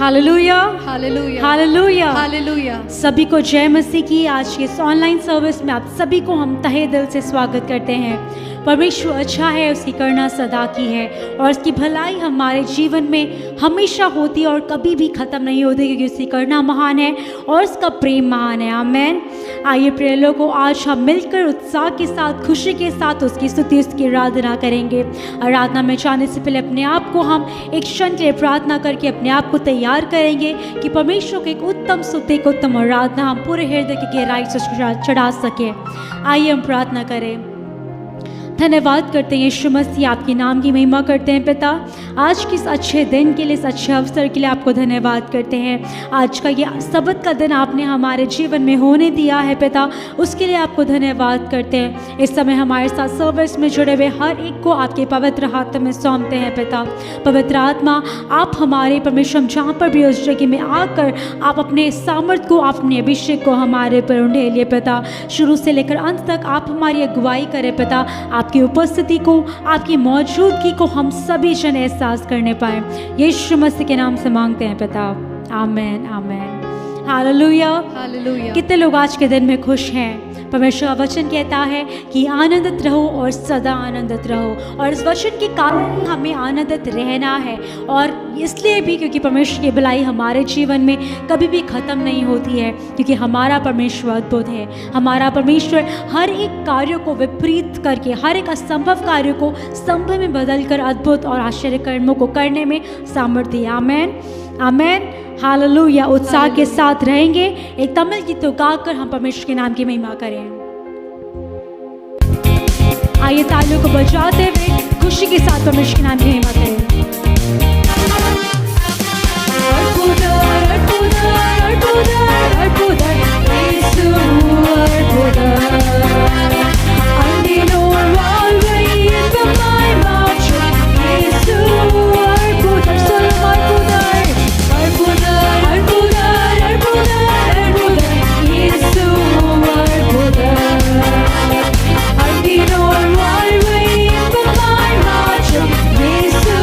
Hallelujah, hallelujah, hallelujah, hallelujah. सभी को जय मसीह की। आज के इस ऑनलाइन सर्विस में आप सभी को हम तहे दिल से स्वागत करते हैं। परमेश्वर अच्छा है, उसकी करुणा सदा की है और उसकी भलाई हमारे जीवन में हमेशा होती है और कभी भी ख़त्म नहीं होती, क्योंकि उसकी करुणा महान है और उसका प्रेम महान है। आमेन। आइए प्रिय लोगों, आज हम मिलकर उत्साह के साथ, खुशी के साथ उसकी स्तुति, उसकी आराधना करेंगे। आराधना में जाने से पहले अपने आप को हम एक क्षण के लिए प्रार्थना करके अपने आप को तैयार करेंगे कि परमेश्वर को एक उत्तम स्तुति, एक उत्तम आराधना हम पूरे हृदय की गहराई से चढ़ा सके। आइए हम प्रार्थना करें। धन्यवाद करते हैं यीशु मसीह, आपके नाम की महिमा करते हैं पिता। आज के इस अच्छे दिन के लिए, इस अच्छे अवसर के लिए आपको धन्यवाद करते हैं। आज का ये सबत का दिन आपने हमारे जीवन में होने दिया है पिता, उसके लिए आपको धन्यवाद करते हैं। इस समय हमारे साथ सर्विस में जुड़े हुए हर एक को आपके पवित्र हाथों में सौंपते हैं पिता। पवित्र आत्मा, आप हमारे परमेश्वर जहाँ पर भी उस जगह में आकर आप अपने सामर्थ को, अपने अभिषेक को हमारे पर उंडेलिए पिता। शुरू से लेकर अंत तक आप हमारी अगुवाई करें पिता। आपकी उपस्थिति को, आपकी मौजूदगी को हम सभी जन एहसास करने पाए। यीशु मसीह के नाम से मांगते हैं पिता, आमेन, आमेन। Hallelujah, hallelujah. कितने लोग आज के दिन में खुश हैं? परमेश्वर का वचन कहता है कि आनंदित रहो और सदा आनंदित रहो, और इस वचन के कारण ही हमें आनंदित रहना है। और इसलिए भी क्योंकि परमेश्वर की भलाई हमारे जीवन में कभी भी ख़त्म नहीं होती है, क्योंकि हमारा परमेश्वर अद्भुत है। हमारा परमेश्वर हर एक कार्य को विपरीत करके, हर एक असंभव कार्य को संभव में बदलकर अद्भुत और आश्चर्य कर्मों को करने में सामर्थ्य है। आमेन, आमेन, हालेलुया। उत्साह के साथ रहेंगे, एक तमिल गीत तो गाकर हम परमेश्वर के नाम की महिमा करें। आइए तालियों को बजाते हुए खुशी के साथ परमेश्वर के नाम की महिमा करें। अद्भुत, अद्भुत, अद्भुत, अद्भुत, यीशु अद्भुत। अंदिनों வாழ்வை இன்பமாய் மாற்றும் இயேசு அற்புதர், சொல்லும் அற்புதர், அற்புதர், அற்புதர், அற்புதர், அற்புதர், இயேசு அற்புதர்। अंदिनों வாழ்வை இன்பமாய் மாற்றும் இயேசு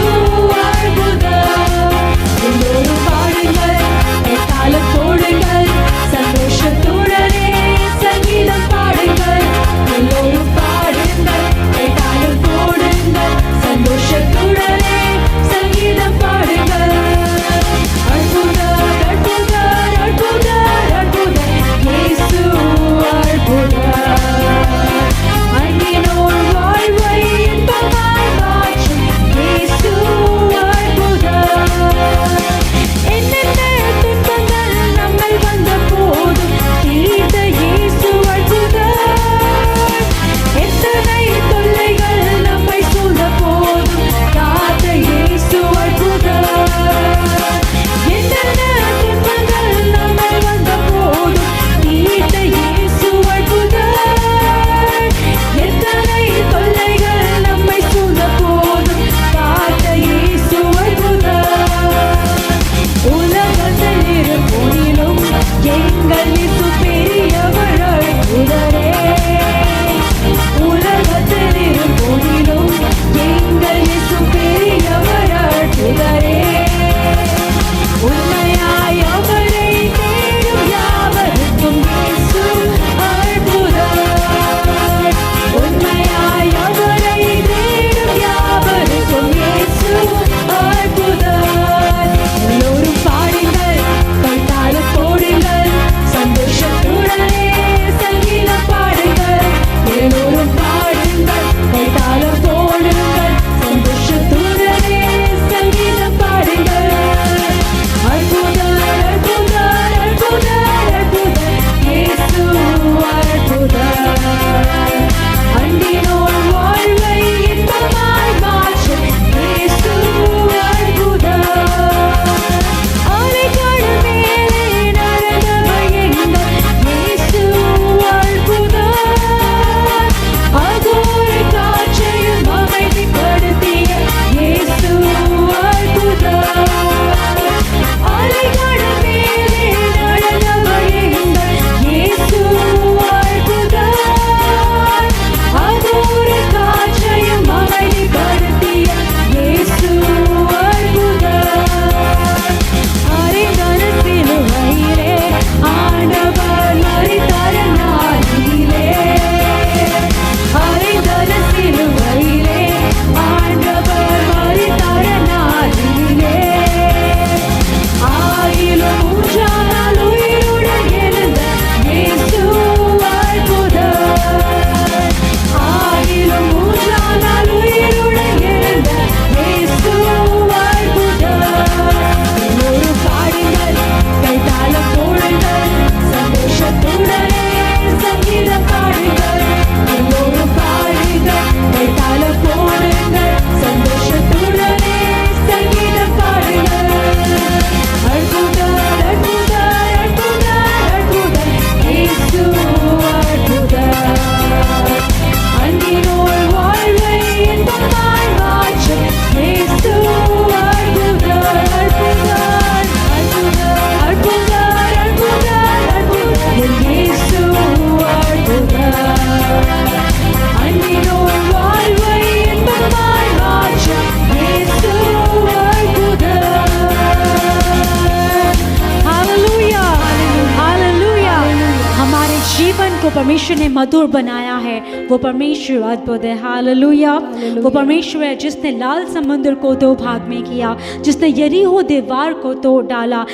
को परमेश्वर ने मधुर बनाया है, वो परमेश्वर अद्भुत है। हालेलुया। वो परमेश्वर है जिसने लाल समुद्र को 2 भाग में किया, जिसने यरीहो दीवार को तोड़ डाला,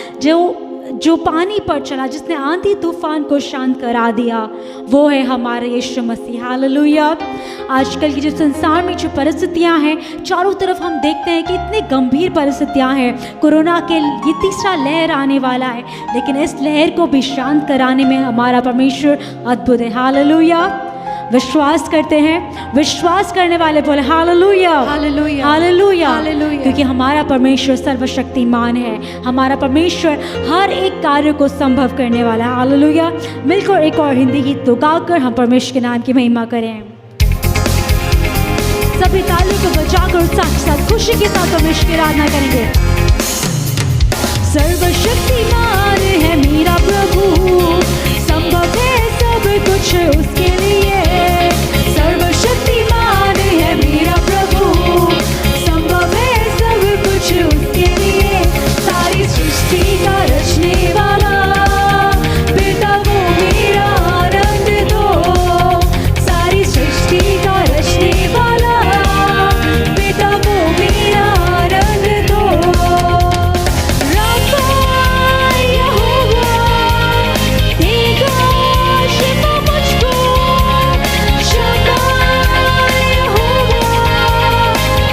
जो पानी पर चला, जिसने आंधी तूफान को शांत करा दिया, वो है हमारे यीशु मसीह। हालेलुया। आजकल की जो संसार में जो परिस्थितियां हैं, चारों तरफ हम देखते हैं कि इतनी गंभीर परिस्थितियां हैं। कोरोना के ये 3रा लहर आने वाला है, लेकिन इस लहर को भी शांत कराने में हमारा परमेश्वर अद्भुत है। हालेलुया। विश्वास करते हैं, विश्वास करने वाले बोले हालेलुया, हालेलुया, हालेलुया, हालेलुया। क्योंकि हमारा परमेश्वर सर्वशक्तिमान है। हमारा परमेश्वर हर एक कार्य को संभव करने वाला है। हालेलुया। मिलकर एक और हिंदी गीत तो गाकर हम परमेश्वर के नाम की महिमा करें। सभी तालियों को बजाकर उत्साह के साथ, खुशी के साथ परमेश्वर की आराधना करेंगे। सर्वशक्तिमान है मेरा प्रभु, संभव है सब कुछ उसके लिए। सर्वशक्तिमान है मेरा प्रभु, संभव है सब कुछ उसके लिए। सारी सृष्टि का रचने वाला पिता वो मेरा आनंद दो। सारी सृष्टि का रचने वाला पिता वो मेरा आनंद दो। राफा यहोवा देगा शिफा मुझको। शमा यहोवा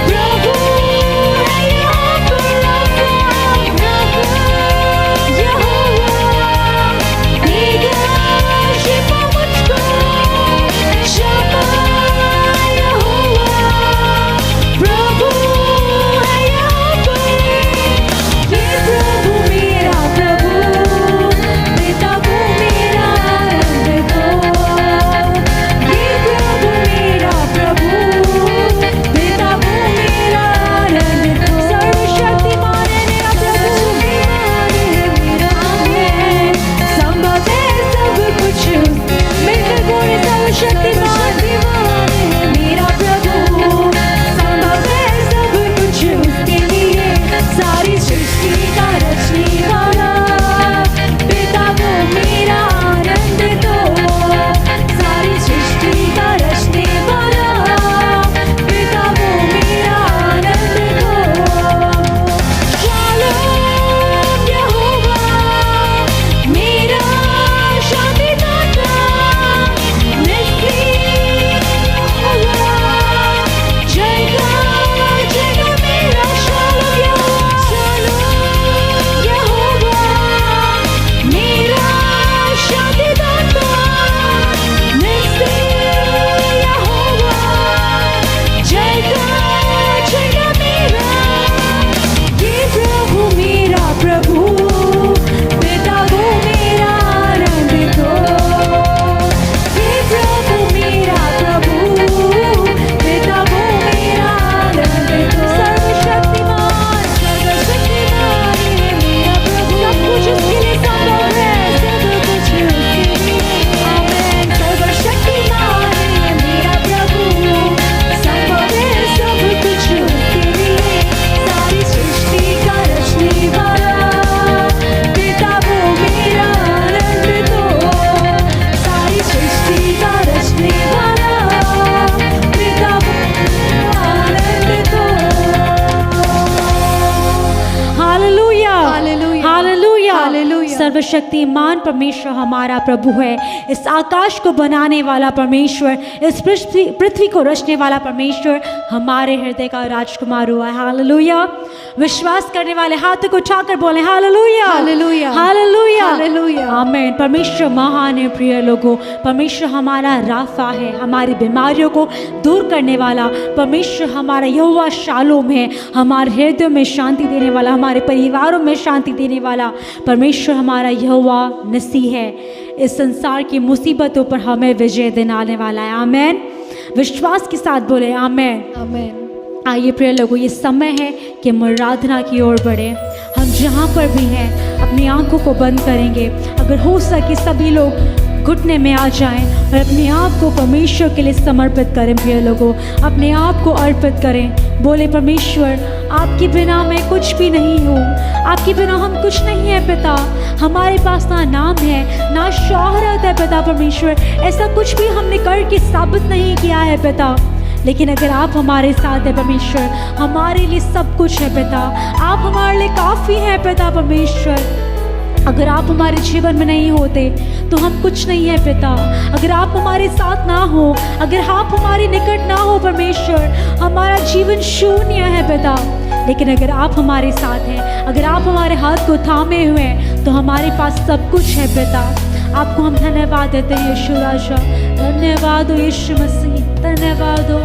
प्रभु है यहाँ पर। राफा यहोवा देगा शिफा मुझको। शमा यहोवा प्रभु है यहाँ पर। ये प्रभु मेरा प्रभु पिता वो मेरा आनंद दो। ये प्रभु मेरा प्रभु पिता वो मेरा आनंद दो। सर्वशक्तिमान है मेरा प्रभु, आमीन। संभव है सब कुछ, मिलकर बोले सर्वशक्तिमान है मेरा प्रभु, संभव है सब कुछ उसके लिए। सारी सृष्टि का रचने वाला पिता वो मेरा आनंद दो। सारी सृष्टि का रचने वाला पिता वो मेरा आनंद दो। शालोम यहोवा मेरा शांतिदाता। निस्सी यहोवा जयकार जयकार मेरा। शालोम यहोवा मेरा शांतिदाता। निस्सी यहोवा जयकार जयकार मेरा। ये प्रभु मेरा प्रभु पिता वो मेरा आनंद दो। ये प्रभु मेरा प्रभु पिता वो मेरा आनंद दो। सर्वशक्तिमान, सर्वशक्तिमान है मेरा प्रभु, सब कुछ उसके लिए संभव है, सब कुछ उसके लिए। आमीन। सर्वशक्तिमान है मेरा प्रभु, संभव है सब कुछ उसके लिए। सारी सृष्टि का रचने वाला पिता वो मेरा आनंद दो। सारी सृष्टि का रचने वाला पिता वो मेरा आनंद दो। Hallelujah, hallelujah, hallelujah, hallelujah. सर्वशक्तिमान परमेश्वर हमारा प्रभु है। इस आकाश को बनाने वाला परमेश्वर, इस पृथ्वी को रचने वाला परमेश्वर हमारे हृदय का राजकुमार हुआ है। हालेलुया। विश्वास करने वाले हाथों को उठाकर बोले हालेलुया, हालेलुया, हालेलुया, हालेलुया। आमीन। परमेश्वर महान है प्रिय लोगों। परमेश्वर हमारा राफा है, हमारी बीमारियों को दूर करने वाला। परमेश्वर हमारा यहोवा शालोम है, हमारे हृदय में शांति देने वाला, हमारे परिवारों में शांति देने वाला। परमेश्वर हमारा यहोवा निस्सी है। इस संसार की मुसीबतों पर हमें विजय दिलाने वाला है। आमीन। विश्वास के साथ बोले आमीन, आमीन। आइए प्रिय लोगों, ये समय है कि हम आराधना की ओर बढ़े। हम जहाँ पर भी हैं अपनी आंखों को बंद करेंगे। अगर हो सके सभी लोग घुटने में आ जाएं और अपने आप को परमेश्वर के लिए समर्पित करें। प्रिय लोगों, अपने आप को अर्पित करें। बोले परमेश्वर, आपके बिना मैं कुछ भी नहीं हूँ, आपके बिना हम कुछ नहीं है पिता। हमारे पास ना नाम है ना शोहरत है पिता परमेश्वर, ऐसा कुछ भी हमने करके साबित नहीं किया है पिता। लेकिन अगर आप हमारे साथ हैं परमेश्वर, हमारे लिए सब कुछ है पिता। आप हमारे लिए काफ़ी है पिता परमेश्वर। अगर आप हमारे जीवन में नहीं होते तो हम कुछ नहीं है पिता। अगर आप हमारे साथ ना हो, अगर आप हमारे निकट ना हो परमेश्वर, हमारा जीवन शून्य है पिता। लेकिन अगर आप हमारे साथ हैं, अगर आप हमारे हाथ को थामे हुए हैं, तो हमारे पास सब कुछ है पिता। आपको हम धन्यवाद देते हैं यीशु राजा। धन्यवाद हो यीशु मसीह, धन्यवाद हो।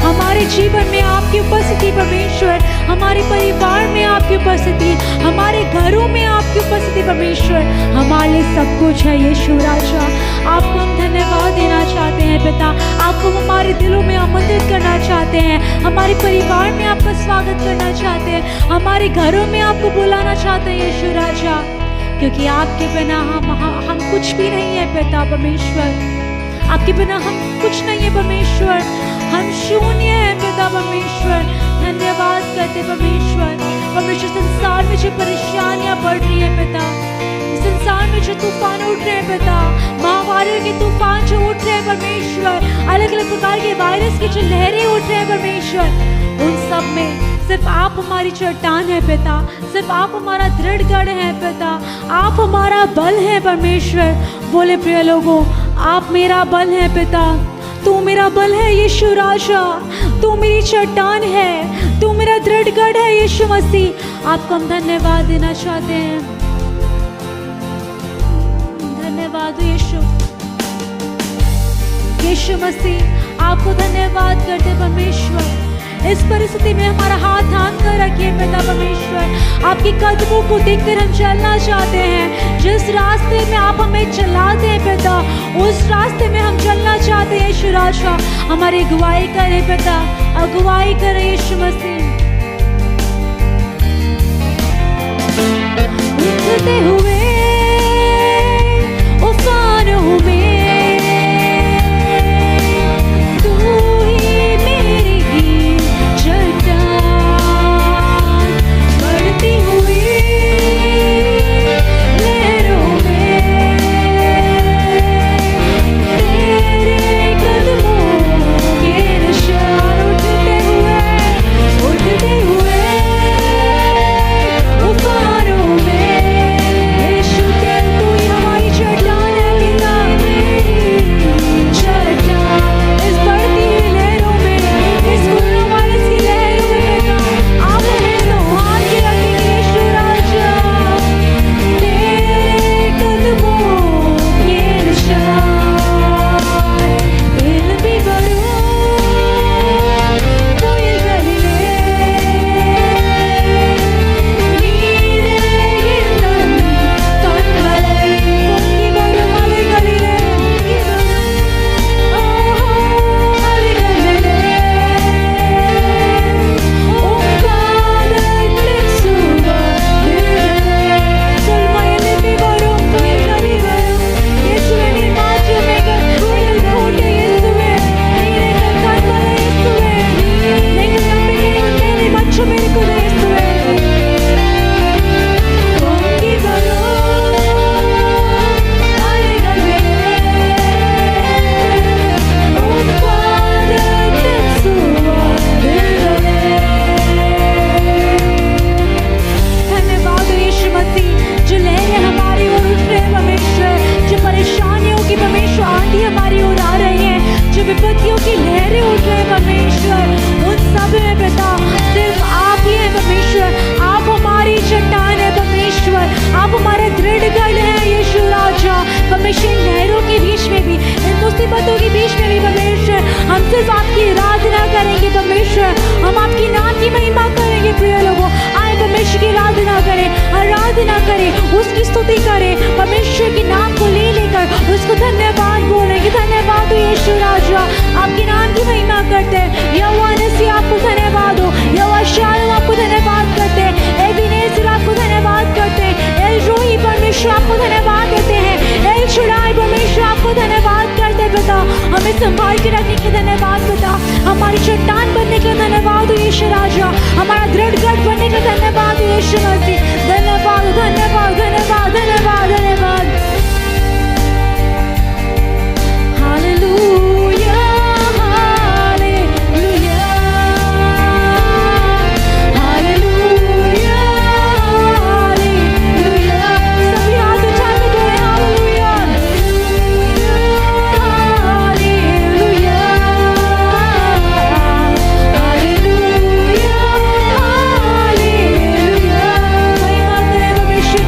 हमारे जीवन में आपकी उपस्थिति परमेश्वर, हमारे परिवार में आपकी उपस्थिति, हमारे घरों में आपकी उपस्थिति परमेश्वर, हमारे लिए सब कुछ है यीशु राजा। आपको हम धन्यवाद देना चाहते हैं पिता, आपको हम हमारे दिलों में आमंत्रित करना चाहते हैं, हमारे परिवार में आपका स्वागत करना चाहते हैं, हमारे घरों में आपको बुलाना चाहते हैं यीशु राजा, क्योंकि आपके बिना हम कुछ भी नहीं है पिता परमेश्वर। आपके बिना हम कुछ नहीं है परमेश्वर, हम शून्य है पिता परमेश्वर। धन्यवाद करते परमेश्वर। परमेश्वर, संसार में जो परेशानियां बढ़ रही है पिता, संसार में जो तूफान उठ रहे हैं पिता, महामारियों के तूफान जो उठ रहे हैं परमेश्वर, अलग अलग प्रकार के वायरस की जो लहरें उठ रहे हैं परमेश्वर, उन सब में सिर्फ आप हमारी चट्टान है पिता, सिर्फ आप हमारा दृढ़ गढ़ है पिता, आप हमारा बल है परमेश्वर। बोले प्रिय लोगों, आप मेरा बल है पिता, तू मेरा बल है यीशु राजा, तू मेरी चट्टान है, तू मेरा दृढ़ गढ़ है यीशु मसीह। आपको हम धन्यवाद देना चाहते हैं। धन्यवाद यीशु, यीशु मसीह आपको धन्यवाद करते परमेश्वर। इस परिस्थिति में हमारा हाथ थाम कर रखिए पिता परमेश्वर। आपके कदमों को देखकर हम चलना चाहते हैं। जिस रास्ते में आप हमें चलाते हैं पिता, उस रास्ते में हम चलना चाहते हैं यीशु राजा। हमारी अगुवाई करें पिता, अगुवाई करें यीशु मसीह। उठते हुए उफानों में उसकी स्तुति करें, परमेश्वर के नाम को ले लेकर उसको धन्यवाद बोलेंगे। धन्यवाद हो यीशु राजा, आपके नाम की महिमा करते हैं। यहोवा निस्सी आपको धन्यवाद हो, यहोवा शालोम आपको धन्यवाद करते हैं, एबेनेज़र आपको धन्यवाद करते हैं, एल रोही परमेश्वर आपको धन्यवाद देते हैं, एल शुडाई परमेश्वर आपको धन्यवाद करते हैं। पिता हमें संभाल के रखने के धन्यवाद पिता, हमारी चट्टान बनने का धन्यवाद हो यीशु राजा, हमारा दृढ़ गढ़ बनने का धन्यवाद हो यीशु मसीह। धन्यवाद धन्यवाद धन्यवाद धन्यवाद धन्यवाद। Hallelujah hallelujah hallelujah hallelujah. सभी हाथ उठा के बोले हालेलुया हालेलुया हालेलुया हालेलुया। महिमा तेरे परमेश्वर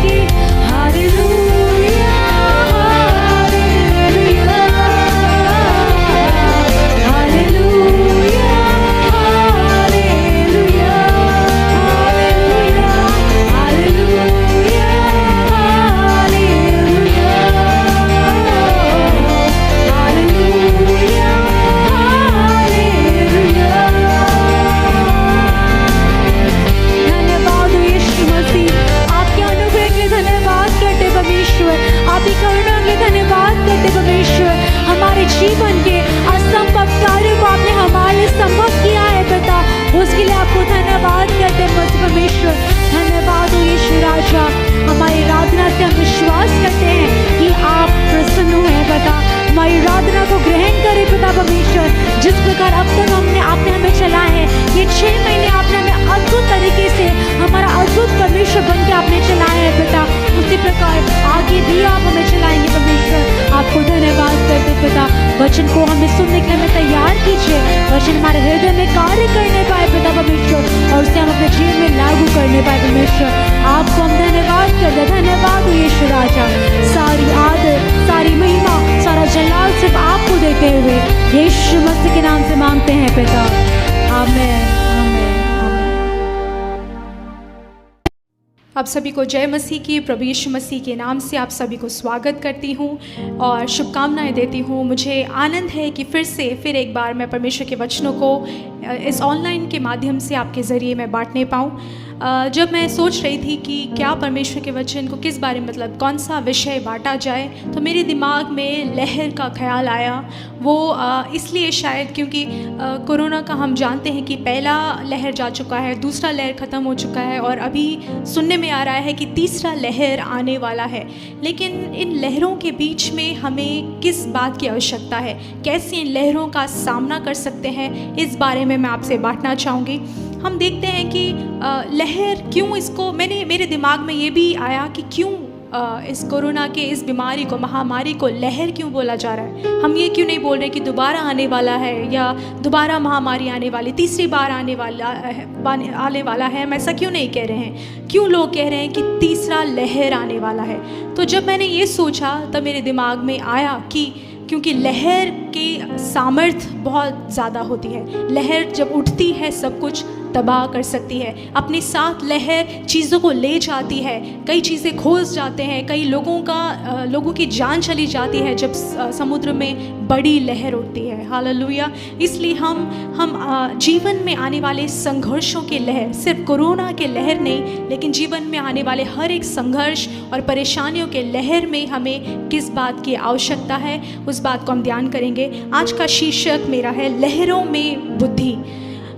वचन को हमें सुनने के लिए हमें तैयार कीजिए। वचन हमारे हृदय में कार्य करने पाए पिता परमेश्वर, और उसे हम अपने जीवन में लागू करने पाए परमेश्वर। आपको हम धन्यवाद करते हैं। धन्यवाद हो यीशु राजा। सारी आदर, सारी महिमा, सारा जलाल सिर्फ आपको देते हुए यीशु मसीह के नाम से मांगते हैं पिता। आमीन, आमीन, आमीन। आप सभी को जय मसीह की, प्रभु यीशु मसीह के नाम से आप सभी को स्वागत करती हूँ और शुभकामनाएं देती हूँ। मुझे आनंद है कि फिर एक बार मैं परमेश्वर के वचनों को इस ऑनलाइन के माध्यम से आपके ज़रिए मैं बांटने पाऊँ। जब मैं सोच रही थी कि क्या परमेश्वर के वचन को किस बारे में, मतलब कौन सा विषय बांटा जाए, तो मेरे दिमाग में लहर का ख्याल आया। वो इसलिए शायद क्योंकि कोरोना का हम जानते हैं कि पहला लहर जा चुका है, दूसरा लहर ख़त्म हो चुका है और अभी सुनने में आ रहा है कि तीसरा लहर आने वाला है। लेकिन इन लहरों के बीच में हमें किस बात की आवश्यकता है, कैसे इन लहरों का सामना कर सकते हैं, इस बारे में मैं आपसे बांटना चाहूँगी। हम देखते हैं कि लहर क्यों, इसको मेरे दिमाग में ये भी आया कि क्यों इस कोरोना के इस बीमारी को, महामारी को लहर क्यों बोला जा रहा है। हम ये क्यों नहीं बोल रहे कि दोबारा आने वाला है या दोबारा महामारी आने वाली, तीसरी बार आने वाला है। हम ऐसा क्यों नहीं कह रहे हैं? क्यों लोग कह रहे हैं कि तीसरा लहर आने वाला है? तो जब मैंने ये सोचा तब मेरे दिमाग में आया कि क्योंकि लहर की सामर्थ्य बहुत ज़्यादा होती है। लहर जब उठती है सब कुछ तबाह कर सकती है। अपने साथ लहर चीज़ों को ले जाती है, कई चीज़ें खोस जाते हैं, कई लोगों की जान चली जाती है जब समुद्र में बड़ी लहर उठती है। हालेलुया। इसलिए हम जीवन में आने वाले संघर्षों के लहर, सिर्फ कोरोना के लहर नहीं, लेकिन जीवन में आने वाले हर एक संघर्ष और परेशानियों के लहर में हमें किस बात की आवश्यकता है, उस बात को हम ध्यान करेंगे। आज का शीर्षक मेरा है लहरों में बुद्धि।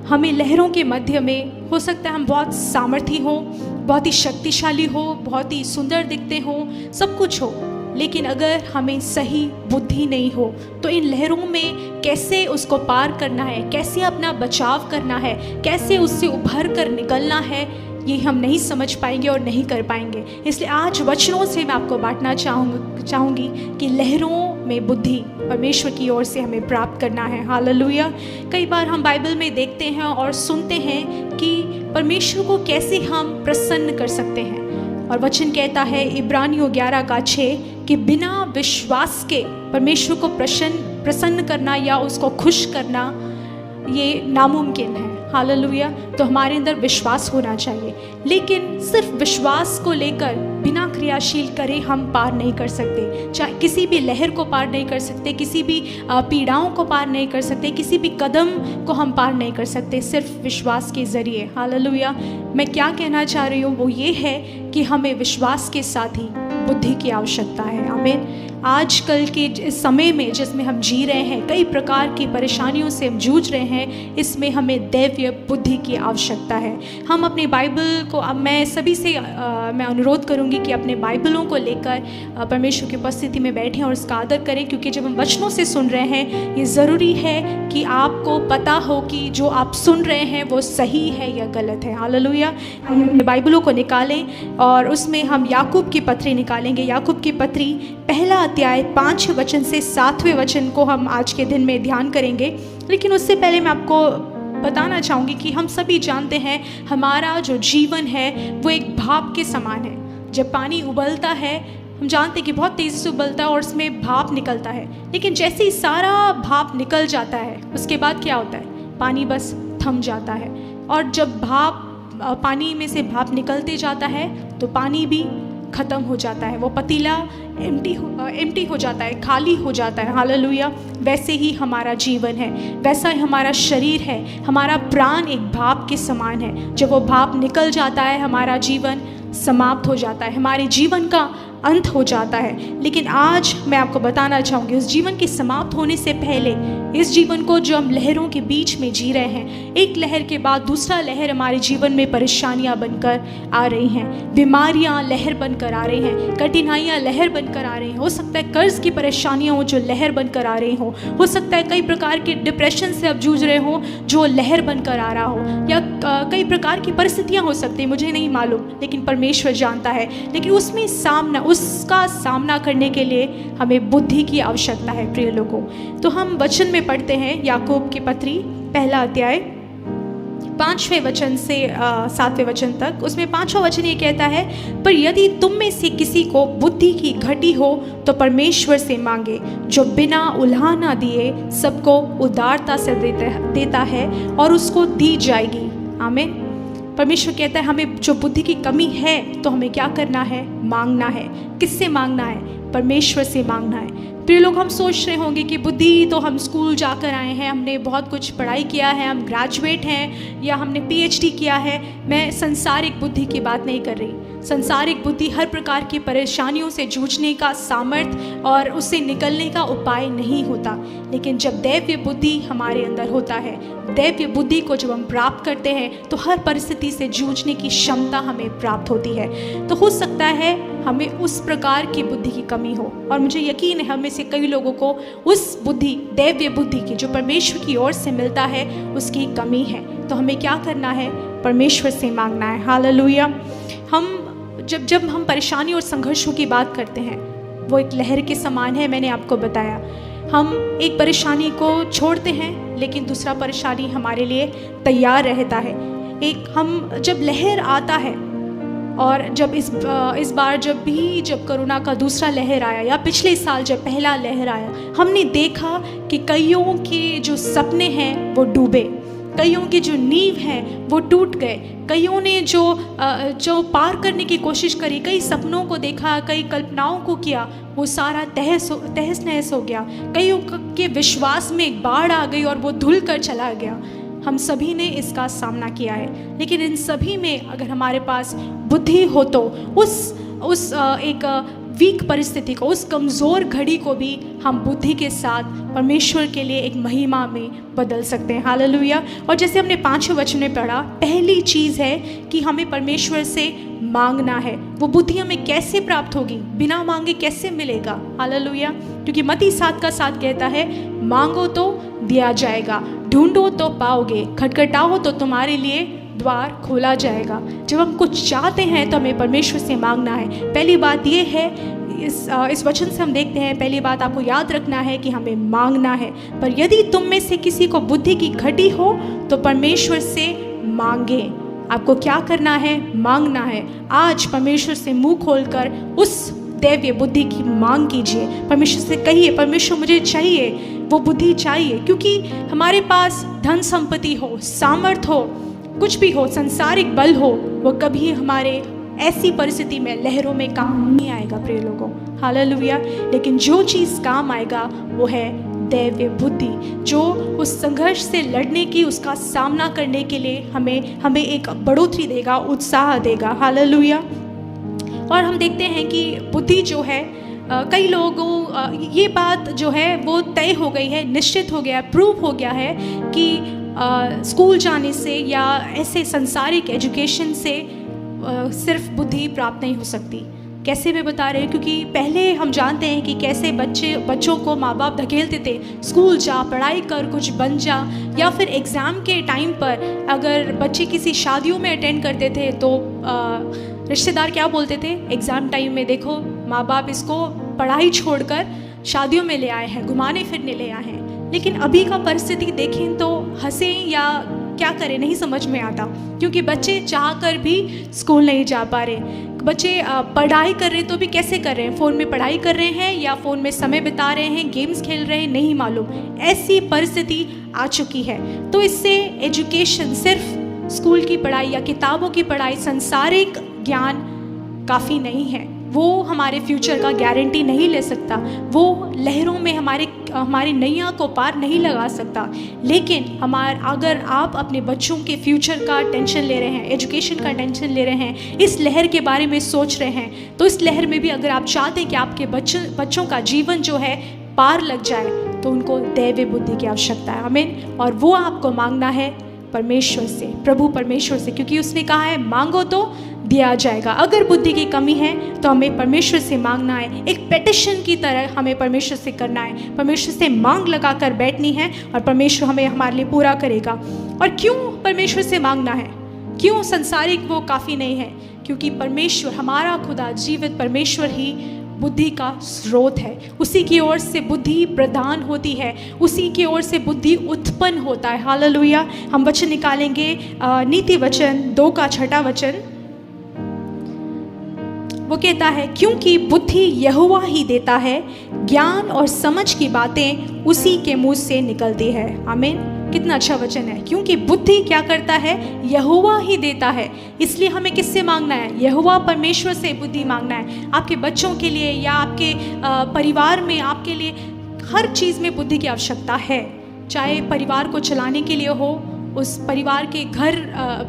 हमें लहरों के मध्य में, हो सकता है हम बहुत सामर्थी हो, बहुत ही शक्तिशाली हो, बहुत ही सुंदर दिखते हो, सब कुछ हो, लेकिन अगर हमें सही बुद्धि नहीं हो तो इन लहरों में कैसे उसको पार करना है, कैसे अपना बचाव करना है, कैसे उससे उभर कर निकलना है, ये हम नहीं समझ पाएंगे और नहीं कर पाएंगे। इसलिए आज वचनों से मैं आपको बांटना चाहूँगी कि लहरों में बुद्धि परमेश्वर की ओर से हमें प्राप्त करना है। हालेलुया। कई बार हम बाइबल में देखते हैं और सुनते हैं कि परमेश्वर को कैसे हम प्रसन्न कर सकते हैं, और वचन कहता है इब्रानियों 11:6 कि बिना विश्वास के परमेश्वर को प्रसन्न करना या उसको खुश करना ये नामुमकिन है। हालेलुया। तो हमारे अंदर विश्वास होना चाहिए, लेकिन सिर्फ विश्वास को लेकर बिना क्रियाशील करे हम पार नहीं कर सकते। चाहे किसी भी लहर को पार नहीं कर सकते, किसी भी पीड़ाओं को पार नहीं कर सकते, किसी भी कदम को हम पार नहीं कर सकते, सिर्फ विश्वास के ज़रिए। हालेलुया। मैं क्या कहना चाह रही हूँ वो ये है कि हमें विश्वास के साथ ही बुद्धि की आवश्यकता है। आमीन। आजकल के इस समय में जिसमें हम जी रहे हैं, कई प्रकार की परेशानियों से हम जूझ रहे हैं, इसमें हमें दैवीय बुद्धि की आवश्यकता है। हम अपनी बाइबल को, अब मैं सभी से मैं अनुरोध करूंगी कि अपने बाइबलों को लेकर परमेश्वर की उपस्थिति में बैठें और उसका आदर करें, क्योंकि जब हम वचनों से सुन रहे हैं ये ज़रूरी है कि आपको पता हो कि जो आप सुन रहे हैं वो सही है या गलत है। हालेलुया। हम बाइबलों को निकालें और उसमें हम याकूब की पत्री निकालेंगे। याकूब की पत्री पहला अध्याय 5 वचन से 7वें वचन को हम आज के दिन में ध्यान करेंगे। लेकिन उससे पहले मैं आपको बताना चाहूँगी कि हम सभी जानते हैं हमारा जो जीवन है वो एक भाप के समान है। जब पानी उबलता है, हम जानते हैं कि बहुत तेज़ी से उबलता है और उसमें भाप निकलता है, लेकिन जैसे ही सारा भाप निकल जाता है उसके बाद क्या होता है? पानी बस थम जाता है। और जब पानी में से भाप निकलते जाता है तो पानी भी ख़त्म हो जाता है, वो पतीला एम्प्टी हो जाता है, खाली हो जाता है। हालेलुया। वैसे ही हमारा जीवन है, वैसा ही हमारा शरीर है, हमारा प्राण एक भाप के समान है। जब वो भाप निकल जाता है हमारा जीवन समाप्त हो जाता है, हमारे जीवन का अंत हो जाता है। लेकिन आज मैं आपको बताना चाहूँगी उस जीवन के समाप्त होने से पहले इस जीवन को जो हम लहरों के बीच में जी रहे हैं, एक लहर के बाद दूसरा लहर हमारे जीवन में परेशानियां बनकर आ रही हैं, बीमारियां लहर बनकर आ रही हैं, कठिनाइयां लहर बनकर आ रही हैं। हो सकता है कर्ज की परेशानियां हो जो लहर बनकर आ रही हो सकता है कई प्रकार के डिप्रेशन से आप जूझ रहे हो जो लहर बनकर आ रहा हो, या कई प्रकार की परिस्थितियां हो सकती हैं, मुझे नहीं मालूम, लेकिन परमेश्वर जानता है। लेकिन उसका सामना करने के लिए हमें बुद्धि की आवश्यकता है प्रिय लोगों। तो हम वचन में पढ़ते हैं याकूब की पत्री 1 अध्याय 5वें वचन से 7वें वचन तक। उसमें 5वां वचन ये कहता है, पर यदि तुम में से किसी को बुद्धि की घटी हो तो परमेश्वर से मांगे, जो बिना उल्हाना दिए सबको उदारता से देता है और उसको दी जाएगी। आमीन। परमेश्वर कहता है हमें जो बुद्धि की कमी है तो हमें क्या करना है? मांगना है। किससे मांगना है? परमेश्वर से मांगना है। प्रिय लोग, हम सोच रहे होंगे कि बुद्धि तो हम स्कूल जाकर आए हैं, हमने बहुत कुछ पढ़ाई किया है, हम ग्रेजुएट हैं या हमने PhD किया है। मैं संसारिक बुद्धि की बात नहीं कर रही। संसारिक बुद्धि हर प्रकार की परेशानियों से जूझने का सामर्थ्य और उससे निकलने का उपाय नहीं होता, लेकिन जब दैवीय बुद्धि हमारे अंदर होता है, दैवीय बुद्धि को जब हम प्राप्त करते हैं तो हर परिस्थिति से जूझने की क्षमता हमें प्राप्त होती है। तो हो सकता है हमें उस प्रकार की बुद्धि की कमी हो, और मुझे यकीन है हमें से कई लोगों को उस बुद्धि, दैवीय बुद्धि की जो परमेश्वर की ओर से मिलता है, उसकी कमी है। तो हमें क्या करना है? परमेश्वर से मांगना है। हालेलुया। हम जब हम परेशानी और संघर्षों की बात करते हैं, वो एक लहर के समान है। मैंने आपको बताया, हम एक परेशानी को छोड़ते हैं लेकिन दूसरा परेशानी हमारे लिए तैयार रहता है। हम जब लहर आता है, और जब इस बार जब कोरोना का दूसरा लहर आया, या पिछले साल जब पहला लहर आया, हमने देखा कि कईयों के जो सपने हैं वो डूबे, कईयों की जो नींव है वो टूट गए, कईयों ने जो पार करने की कोशिश करी, कई सपनों को देखा, कई कल्पनाओं को किया, वो सारा तहस नहस हो गया। कईयों के विश्वास में एक बाढ़ आ गई और वो धुल कर चला गया। हम सभी ने इसका सामना किया है, लेकिन इन सभी में अगर हमारे पास बुद्धि हो तो उस एक वीक परिस्थिति को, उस कमज़ोर घड़ी को भी हम बुद्धि के साथ परमेश्वर के लिए एक महिमा में बदल सकते हैं। हालेलुया। और जैसे हमने 5वें वचन में पढ़ा, पहली चीज़ है कि हमें परमेश्वर से मांगना है। वो बुद्धि हमें कैसे प्राप्त होगी? बिना मांगे कैसे मिलेगा? हालेलुया। क्योंकि मत्ती 7:7 कहता है, मांगो तो दिया जाएगा, ढूंढो तो पाओगे, खटखटाओ तो तुम्हारे लिए द्वार खोला जाएगा। जब हम कुछ चाहते हैं तो हमें परमेश्वर से मांगना है। पहली बात ये है, इस वचन से हम देखते हैं, पहली बात आपको याद रखना है कि हमें मांगना है। पर यदि तुम में से किसी को बुद्धि की घटी हो तो परमेश्वर से मांगे। आपको क्या करना है? मांगना है। आज परमेश्वर से मुंह खोलकर उस दैवीय बुद्धि की मांग कीजिए। परमेश्वर से कहिए, परमेश्वर मुझे चाहिए, वो बुद्धि चाहिए। क्योंकि हमारे पास धन संपत्ति हो, सामर्थ हो, कुछ भी हो, संसारिक बल हो, वो कभी हमारे ऐसी परिस्थिति में लहरों में काम नहीं आएगा प्रिय लोगों। हालेलुया। लेकिन जो चीज़ काम आएगा वो है दैवीय बुद्धि, जो उस संघर्ष से लड़ने की, उसका सामना करने के लिए हमें एक बढ़ोतरी देगा, उत्साह देगा। हालेलुया। और हम देखते हैं कि बुद्धि जो है, कई लोगों ये बात जो है वो तय हो गई है, निश्चित हो गया, प्रूव हो गया है कि स्कूल जाने से या ऐसे संसारिक एजुकेशन से सिर्फ बुद्धि प्राप्त नहीं हो सकती। कैसे वे बता रहे हैं? क्योंकि पहले हम जानते हैं कि कैसे बच्चों को माँ बाप धकेलते थे, स्कूल जा, पढ़ाई कर, कुछ बन जा, या फिर एग्ज़ाम के टाइम पर अगर बच्चे किसी शादियों में अटेंड करते थे तो रिश्तेदार क्या बोलते थे? एग्ज़ाम टाइम में देखो माँ बाप इसको पढ़ाई छोड़कर शादियों में ले आए हैं, घुमाने फिरने ले आए हैं। लेकिन अभी का परिस्थिति देखें तो हंसें या क्या करें नहीं समझ में आता, क्योंकि बच्चे चाहकर भी स्कूल नहीं जा पा रहे। बच्चे पढ़ाई कर रहे तो भी कैसे कर रहे हैं? फ़ोन में पढ़ाई कर रहे हैं या फ़ोन में समय बिता रहे हैं, गेम्स खेल रहे हैं, नहीं मालूम। ऐसी परिस्थिति आ चुकी है। तो इससे एजुकेशन, सिर्फ स्कूल की पढ़ाई या किताबों की पढ़ाई, संसारिक ज्ञान काफ़ी नहीं है। वो हमारे फ्यूचर का गारंटी नहीं ले सकता, वो लहरों में हमारी नैया को पार नहीं लगा सकता। लेकिन अगर आप अपने बच्चों के फ्यूचर का टेंशन ले रहे हैं, एजुकेशन का टेंशन ले रहे हैं, इस लहर के बारे में सोच रहे हैं, तो इस लहर में भी अगर आप चाहते हैं कि आपके बच्चों का जीवन जो है पार लग जाए, तो उनको दैवीय बुद्धि की आवश्यकता है। आमीन। और वो आपको मांगना है परमेश्वर से, प्रभु परमेश्वर से, क्योंकि उसने कहा है मांगो तो दिया जाएगा। अगर बुद्धि की कमी है तो हमें परमेश्वर से मांगना है, एक पेटिशन की तरह हमें परमेश्वर से करना है, परमेश्वर से मांग लगा कर बैठनी है और परमेश्वर हमें हमारे लिए पूरा करेगा। और क्यों परमेश्वर से मांगना है? क्यों संसारिक वो काफ़ी नहीं है? क्योंकि परमेश्वर, हमारा खुदा जीवित परमेश्वर ही बुद्धि का स्रोत है। उसी की ओर से बुद्धि प्रदान होती है, उसी की ओर से बुद्धि उत्पन्न होता है। हालेलुया। हम वचन निकालेंगे नीति वचन 2 का 6 वचन। वो कहता है क्योंकि बुद्धि यहोवा ही देता है, ज्ञान और समझ की बातें उसी के मुंह से निकलती है। आमीन। कितना अच्छा वचन है। क्योंकि बुद्धि क्या करता है? यहोवा ही देता है। इसलिए हमें किससे मांगना है? यहोवा परमेश्वर से बुद्धि मांगना है। आपके बच्चों के लिए या आपके परिवार में, आपके लिए हर चीज़ में बुद्धि की आवश्यकता है। चाहे परिवार को चलाने के लिए हो, उस परिवार के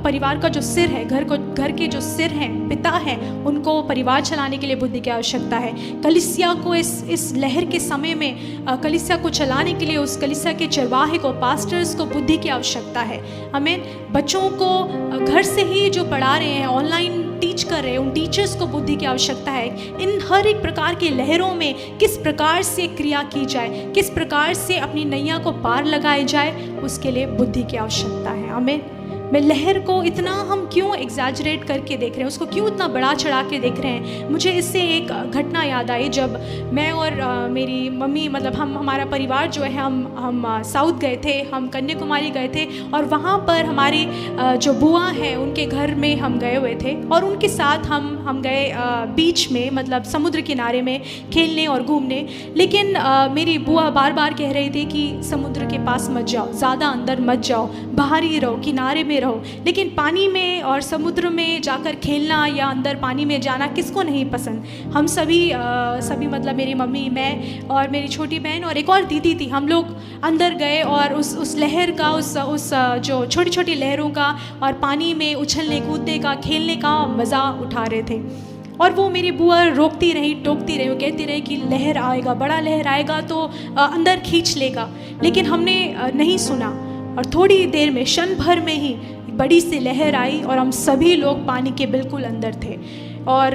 परिवार का जो सिर है, घर के जो सिर हैं, पिता हैं, उनको परिवार चलाने के लिए बुद्धि की आवश्यकता है। कलीसिया को इस लहर के समय में कलीसिया को चलाने के लिए उस कलीसिया के चरवाहे को, पास्टर्स को बुद्धि की आवश्यकता है। हमें बच्चों को घर से ही जो पढ़ा रहे हैं, ऑनलाइन टीच कर रहे हैं, उन टीचर्स को बुद्धि की आवश्यकता है। इन हर एक प्रकार की लहरों में किस प्रकार से क्रिया की जाए, किस प्रकार से अपनी नैया को पार लगाई जाए, उसके लिए बुद्धि की आवश्यकता है। आमीन। मैं लहर को इतना हम क्यों एग्जैजरेट करके देख रहे हैं, उसको क्यों इतना बड़ा चढ़ा के देख रहे हैं? मुझे इससे एक घटना याद आई। जब मैं और मेरी मम्मी, मतलब हमारा परिवार जो है, हम साउथ गए थे, हम कन्याकुमारी गए थे और वहाँ पर हमारी जो बुआ हैं उनके घर में हम गए हुए थे और उनके साथ हम गए बीच में, मतलब समुद्र किनारे में खेलने और घूमने। लेकिन मेरी बुआ बार बार कह रही थी कि समुद्र के पास मत जाओ, ज़्यादा अंदर मत जाओ, बाहर ही रहो, किनारे में रहो। लेकिन पानी में और समुद्र में जाकर खेलना या अंदर पानी में जाना किसको नहीं पसंद? हम सभी मतलब मेरी मम्मी, मैं और मेरी छोटी बहन और एक और दीदी थी, हम लोग अंदर गए और उस लहर का, उस जो छोटी छोटी लहरों का और पानी में उछलने कूदने का, खेलने का मज़ा उठा रहे थे। और वो मेरी बुआ रोकती रही, टोकती रही, वो कहती रही कि लहर आएगा, बड़ा लहर आएगा तो अंदर खींच लेगा। लेकिन हमने नहीं सुना और थोड़ी देर में, क्षण भर में ही बड़ी सी लहर आई और हम सभी लोग पानी के बिल्कुल अंदर थे। और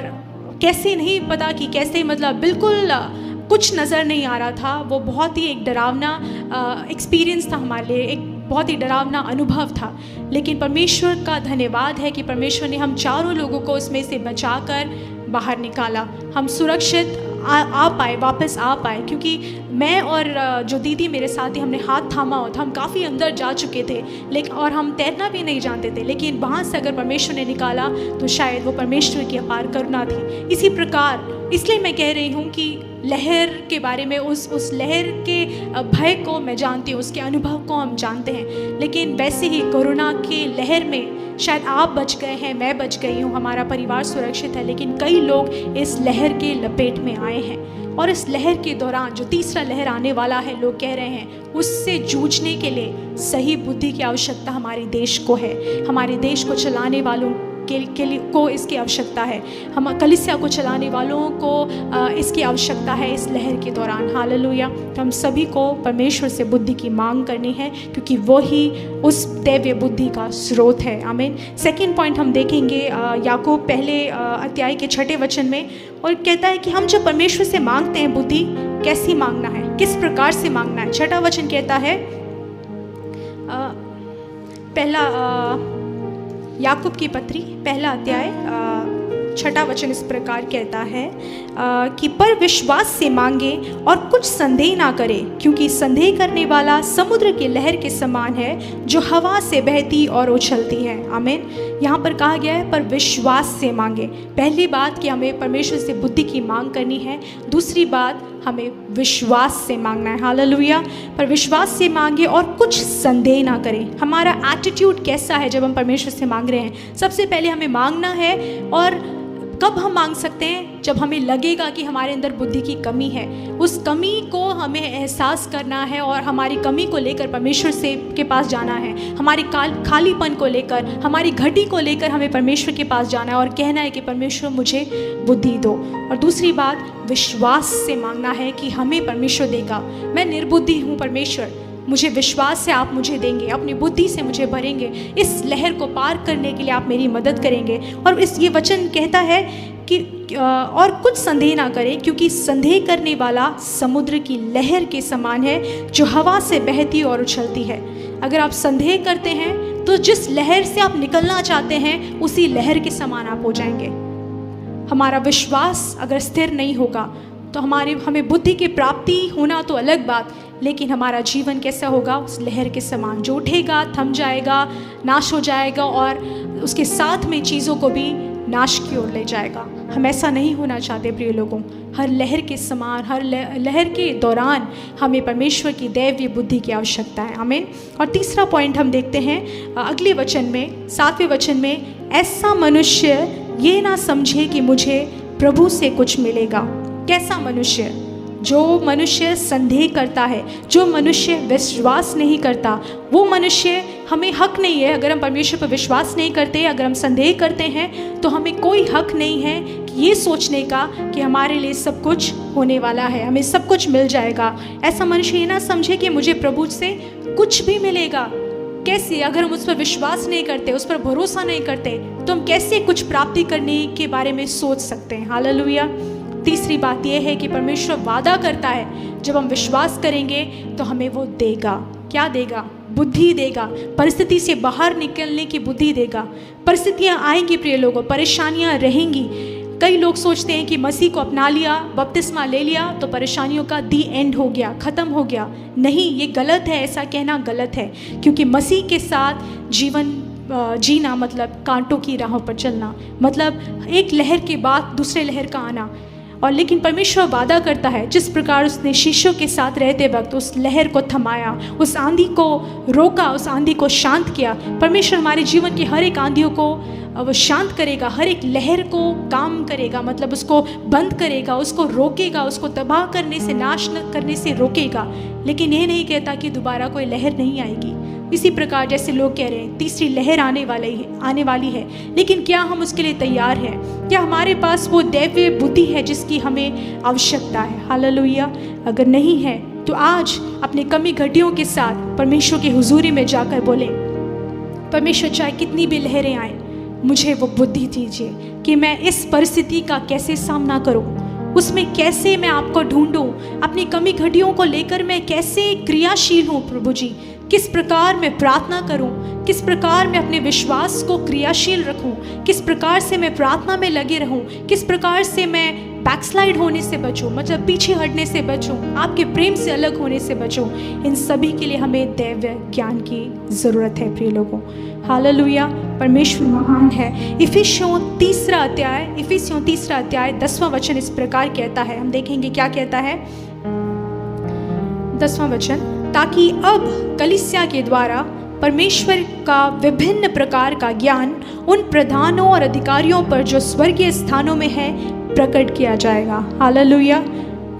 कैसे नहीं पता कि कैसे, मतलब बिल्कुल कुछ नज़र नहीं आ रहा था। वो बहुत ही एक डरावना एक्सपीरियंस था हमारे लिए, एक बहुत ही डरावना अनुभव था। लेकिन परमेश्वर का धन्यवाद है कि परमेश्वर ने हम चारों लोगों को उसमें से बचाकर बाहर निकाला। हम सुरक्षित आ पाए, वापस आ पाए, क्योंकि मैं और जो दीदी मेरे साथ थी, हमने हाथ थामा हो था। हम काफ़ी अंदर जा चुके थे, लेकिन और हम तैरना भी नहीं जानते थे। लेकिन वहाँ से अगर परमेश्वर ने निकाला तो शायद वो परमेश्वर की अपार करुणा थी। इसी प्रकार, इसलिए मैं कह रही हूँ कि लहर के बारे में, उस लहर के भय को मैं जानती हूँ, उसके अनुभव को हम जानते हैं। लेकिन वैसे ही कोरोना की लहर में शायद आप बच गए हैं, मैं बच गई हूँ, हमारा परिवार सुरक्षित है, लेकिन कई लोग इस लहर के लपेट में आए हैं। और इस लहर के दौरान जो तीसरा लहर आने वाला है, लोग कह रहे हैं, उससे जूझने के लिए सही बुद्धि की आवश्यकता हमारे देश को है। हमारे देश को चलाने वालों के लिए को इसकी आवश्यकता है। हम कलीसिया को चलाने वालों को इसकी आवश्यकता है इस लहर के दौरान। हालेलुया। तो हम सभी को परमेश्वर से बुद्धि की मांग करनी है, क्योंकि वो ही उस दैवीय बुद्धि का स्रोत है। आमीन। सेकंड पॉइंट हम देखेंगे याकूब पहले अध्याय के 6 वचन में, और कहता है कि हम जब परमेश्वर से मांगते हैं बुद्धि, कैसी मांगना है, किस प्रकार से मांगना है। 6 वचन कहता है, पहला याकूब की पत्री पहला अध्याय 6 वचन इस प्रकार कहता है कि पर विश्वास से मांगे और कुछ संदेह ना करे, क्योंकि संदेह करने वाला समुद्र की लहर के समान है, जो हवा से बहती और उछलती है। आमीन। यहाँ पर कहा गया है पर विश्वास से मांगे। पहली बात कि हमें परमेश्वर से बुद्धि की मांग करनी है। दूसरी बात, हमें विश्वास से मांगना है। हालेलुया। पर विश्वास से मांगे और कुछ संदेह ना करें। हमारा एटीट्यूड कैसा है जब हम परमेश्वर से मांग रहे हैं? सबसे पहले हमें मांगना है और कब हम मांग सकते हैं? जब हमें लगेगा कि हमारे अंदर बुद्धि की कमी है। उस कमी को हमें एहसास करना है और हमारी कमी को लेकर परमेश्वर से के पास जाना है। हमारी खालीपन को लेकर, हमारी घटी को लेकर हमें परमेश्वर के पास जाना है और कहना है कि परमेश्वर मुझे बुद्धि दो। और दूसरी बात, विश्वास से मांगना है कि हमें परमेश्वर देगा। मैं निर्बुद्धि हूँ परमेश्वर, मुझे विश्वास है आप मुझे देंगे, अपनी बुद्धि से मुझे भरेंगे, इस लहर को पार करने के लिए आप मेरी मदद करेंगे। और ये वचन कहता है कि और कुछ संदेह ना करें, क्योंकि संदेह करने वाला समुद्र की लहर के समान है जो हवा से बहती और उछलती है। अगर आप संदेह करते हैं तो जिस लहर से आप निकलना चाहते हैं उसी लहर के समान आप हो जाएंगे। हमारा विश्वास अगर स्थिर नहीं होगा तो हमें बुद्धि की प्राप्ति होना तो अलग बात, लेकिन हमारा जीवन कैसा होगा? उस लहर के समान जो उठेगा, थम जाएगा, नाश हो जाएगा और उसके साथ में चीज़ों को भी नाश की ओर ले जाएगा। हम ऐसा नहीं होना चाहते प्रिय लोगों। हर लहर के समान, हर लहर के दौरान हमें परमेश्वर की दैवीय बुद्धि की आवश्यकता है। आमीन। और तीसरा पॉइंट हम देखते हैं अगले वचन में, 7वें वचन में, ऐसा मनुष्य ये ना समझे कि मुझे प्रभु से कुछ मिलेगा। कैसा मनुष्य? जो मनुष्य संदेह करता है, जो मनुष्य विश्वास नहीं करता, वो मनुष्य, हमें हक नहीं है। अगर हम परमेश्वर पर विश्वास नहीं करते, अगर हम संदेह करते हैं, तो हमें कोई हक नहीं है कि ये सोचने का कि हमारे लिए सब कुछ होने वाला है, हमें सब कुछ मिल जाएगा। ऐसा मनुष्य ये ना समझे कि मुझे प्रभु से कुछ भी मिलेगा। कैसे? अगर हम उस पर विश्वास नहीं करते, उस पर भरोसा नहीं करते, तो हम कैसे कुछ प्राप्ति करने के बारे में सोच सकते हैं? हालेलुया। तीसरी बात यह है कि परमेश्वर वादा करता है, जब हम विश्वास करेंगे तो हमें वो देगा। क्या देगा? बुद्धि देगा। परिस्थिति से बाहर निकलने की बुद्धि देगा। परिस्थितियां आएंगी प्रिय लोगों, परेशानियां रहेंगी। कई लोग सोचते हैं कि मसीह को अपना लिया, बपतिस्मा ले लिया तो परेशानियों का दी एंड हो गया, ख़त्म हो गया। नहीं, ये गलत है, ऐसा कहना गलत है। क्योंकि मसीह के साथ जीवन जीना मतलब कांटों की राहों पर चलना, मतलब एक लहर के बाद दूसरे लहर का आना। और लेकिन परमेश्वर वादा करता है, जिस प्रकार उसने शिष्यों के साथ रहते वक्त उस लहर को थमाया, उस आंधी को रोका, उस आंधी को शांत किया, परमेश्वर हमारे जीवन की हर एक आंधियों को वो शांत करेगा, हर एक लहर को काम करेगा, मतलब उसको बंद करेगा, उसको रोकेगा, उसको तबाह करने से, नाश करने से रोकेगा। लेकिन ये नहीं कहता कि दोबारा कोई लहर नहीं आएगी। इसी प्रकार जैसे लोग कह रहे हैं तीसरी लहर आने वाली है, लेकिन क्या हम उसके लिए तैयार हैं? क्या हमारे पास वो दैवीय बुद्धि है जिसकी हमें आवश्यकता है? हालेलुया। अगर नहीं है तो आज अपने कमी घटियों के साथ परमेश्वर की हुजूरी में जाकर बोलें, परमेश्वर चाहे कितनी भी लहरें आए, मुझे वो बुद्धि दीजिए कि मैं इस परिस्थिति का कैसे सामना करूं, उसमें कैसे मैं आपको ढूंढूं, अपनी कमी घटियों को लेकर मैं कैसे क्रियाशील हूं प्रभु जी, किस प्रकार मैं प्रार्थना करूं, किस प्रकार मैं अपने विश्वास को क्रियाशील रखूं, किस प्रकार से मैं प्रार्थना में लगे रहूं, किस प्रकार से मैं बैकस्लाइड होने से बचूं, मतलब पीछे हटने से बचूं, आपके प्रेम से अलग होने से बचूं। इन सभी के लिए हमें दैवीय ज्ञान की ज़रूरत है प्रिय लोगों। हालेलुया। परमेश्वर महान है। इफिसियों तीसरा अध्याय 10वां वचन इस प्रकार कहता है, हम देखेंगे क्या कहता है। 10वां वचन, ताकि अब कलीसिया के द्वारा परमेश्वर का विभिन्न प्रकार का ज्ञान उन प्रधानों और अधिकारियों पर जो स्वर्गीय स्थानों में है प्रकट किया जाएगा। हालेलुया।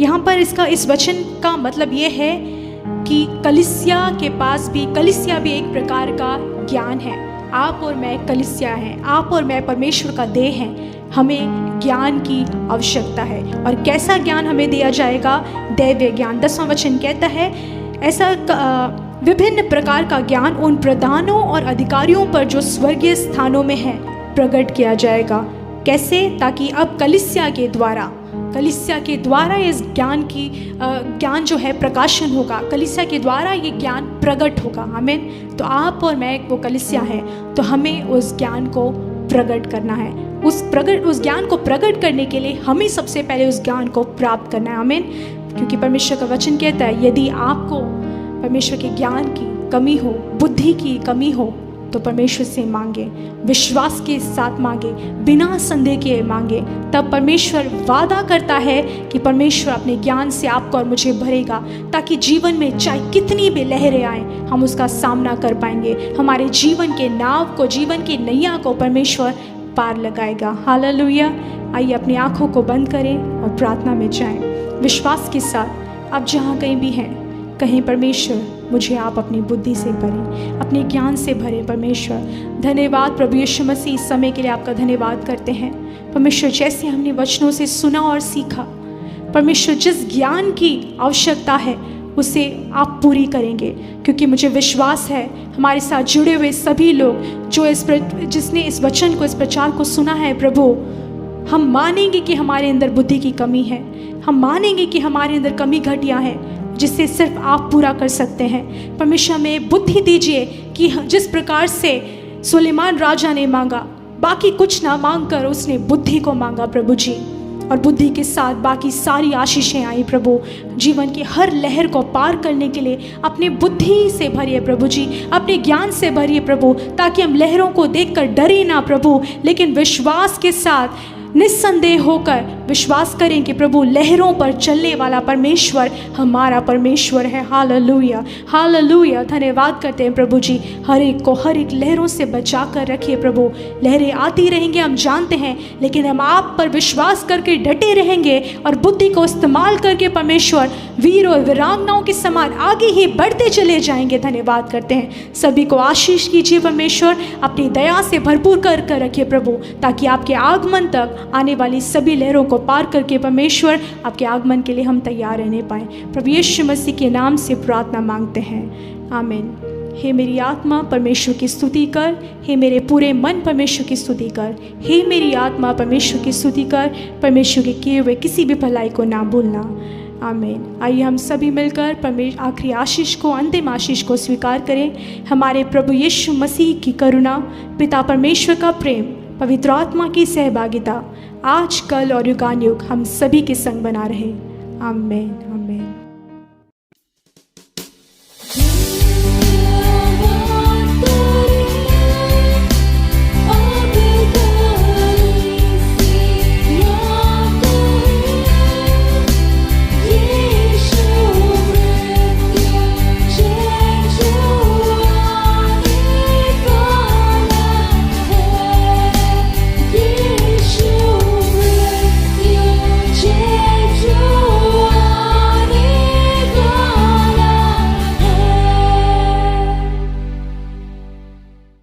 यहाँ पर इस वचन का मतलब ये है कि कलीसिया भी एक प्रकार का ज्ञान है। आप और मैं कलीसिया हैं, आप और मैं परमेश्वर का देह हैं। हमें ज्ञान की आवश्यकता है। और कैसा ज्ञान हमें दिया जाएगा? दैवीय ज्ञान। 10वां वचन कहता है, ऐसा विभिन्न प्रकार का ज्ञान उन प्रधानों और अधिकारियों पर जो स्वर्गीय स्थानों में है प्रकट किया जाएगा। कैसे? ताकि अब कलीसिया के द्वारा इस ज्ञान जो है प्रकाशन होगा, कलीसिया के द्वारा ये ज्ञान प्रकट होगा। आमीन। तो आप और मैं वो कलीसिया है, तो हमें उस ज्ञान को प्रकट करना है। उस ज्ञान को प्रकट करने के लिए हमें सबसे पहले उस ज्ञान को प्राप्त करना है। आमीन। क्योंकि परमेश्वर का वचन कहता है, यदि आपको परमेश्वर के ज्ञान की कमी हो, बुद्धि की कमी हो, तो परमेश्वर से मांगे, विश्वास के साथ मांगे, बिना संदेह के मांगे। तब परमेश्वर वादा करता है कि परमेश्वर अपने ज्ञान से आपको और मुझे भरेगा, ताकि जीवन में चाहे कितनी भी लहरें आएँ, हम उसका सामना कर पाएंगे। हमारे जीवन के नाव को, जीवन की नैया को परमेश्वर पार लगाएगा। हालेलुया। आइए अपनी आँखों को बंद करें और प्रार्थना में जाएं विश्वास के साथ। आप जहाँ कहीं भी हैं, कहीं परमेश्वर मुझे आप अपनी बुद्धि से भरें, अपने ज्ञान से भरें। परमेश्वर धन्यवाद प्रभु यीशु मसीह, इस समय के लिए आपका धन्यवाद करते हैं। परमेश्वर जैसे हमने वचनों से सुना और सीखा, परमेश्वर जिस ज्ञान की आवश्यकता है उसे आप पूरी करेंगे, क्योंकि मुझे विश्वास है हमारे साथ जुड़े हुए सभी लोग जो जिसने इस वचन को, इस प्रचार को सुना है, प्रभु हम मानेंगे कि हमारे अंदर बुद्धि की कमी है, हम मानेंगे कि हमारे अंदर कमी घटियाँ हैं जिससे सिर्फ आप पूरा कर सकते हैं। परमेश्वर हमें बुद्धि दीजिए कि जिस प्रकार से सुलेमान राजा ने मांगा, बाकी कुछ ना मांग कर उसने बुद्धि को मांगा प्रभु जी, और बुद्धि के साथ बाकी सारी आशीषें आई प्रभु। जीवन की हर लहर को पार करने के लिए अपने बुद्धि से भरिए प्रभु जी, अपने ज्ञान से भरिए प्रभु, ताकि हम लहरों को देखकर डरे ना प्रभु, लेकिन विश्वास के साथ निस्संदेह होकर विश्वास करें कि प्रभु लहरों पर चलने वाला परमेश्वर हमारा परमेश्वर है। Hallelujah, hallelujah. धन्यवाद करते हैं प्रभु जी, हर एक को हर एक लहरों से बचा कर रखिए प्रभु। लहरें आती रहेंगे हम जानते हैं, लेकिन हम आप पर विश्वास करके डटे रहेंगे और बुद्धि को इस्तेमाल करके परमेश्वर वीर और वीरांगनाओं के समान आगे ही बढ़ते चले जाएंगे। धन्यवाद करते हैं। सभी को आशीष कीजिए परमेश्वर, अपनी दया से भरपूर कर रखिए प्रभु, ताकि आपके आगमन तक आने वाली सभी लहरों को पार करके परमेश्वर आपके आगमन के लिए हम तैयार रहने पाएं। प्रभु यीशु मसीह के नाम से प्रार्थना मांगते हैं, आमीन। हे मेरी आत्मा परमेश्वर की स्तुति कर, हे मेरे पूरे मन परमेश्वर की स्तुति कर। हे मेरी आत्मा परमेश्वर की स्तुति कर, परमेश्वर के किए हुए किसी भी भलाई को ना भूलना। आमीन। आइए हम सभी मिलकर परमेश्वर आखिरी आशीष को, अंतिम आशीष को स्वीकार करें। हमारे प्रभु यीशु मसीह की करुणा, पिता परमेश्वर का प्रेम, पवित्र आत्मा की सहभागिता आज, कल और युगानुयुग हम सभी के संग बना रहे। आमीन।